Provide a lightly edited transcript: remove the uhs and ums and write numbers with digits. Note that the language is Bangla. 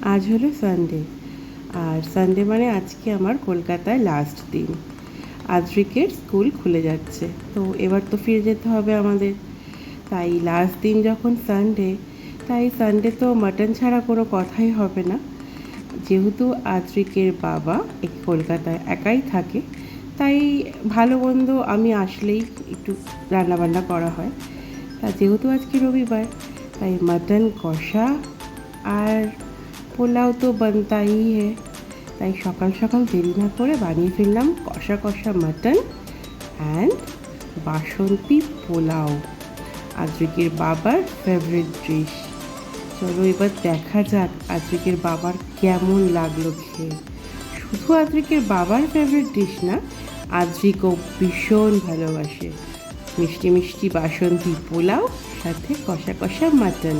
আজ হলো সানডে, আর সানডে মানে আজকে আমার কলকাতায় লাস্ট দিন। আদ্রিকের স্কুল খুলে যাচ্ছে, তো এবার তো ফিরে যেতে হবে আমাদের। তাই লাস্ট দিন যখন সানডে, তাই সানডে তো মাটন ছাড়া কোনো কথাই হবে না। যেহেতু আদ্রিকের বাবা কলকাতায় একাই থাকে, তাই ভালো মন্দ আমি আসলেই একটু রান্নাবান্না করা হয়। তা যেহেতু আজকে রবিবার, তাই মাটন কষা আর পোলাও তো বানতাই হ্যায়। তাই সকাল সকাল দেরি না করে বানিয়ে ফেললাম কষা কষা মাটন অ্যান্ড বাসন্তী পোলাও, আদ্রিকের বাবার ফেভারিট ডিশ। চলো এবার দেখা যাক আদ্রিকের বাবার কেমন লাগলো খেয়ে। শুধু আদ্রিকের বাবার ফেভারিট ডিশ না, আদ্রিকও ভীষণ ভালোবাসে মিষ্টি মিষ্টি বাসন্তী পোলাও সাথে কষা কষা মাটন।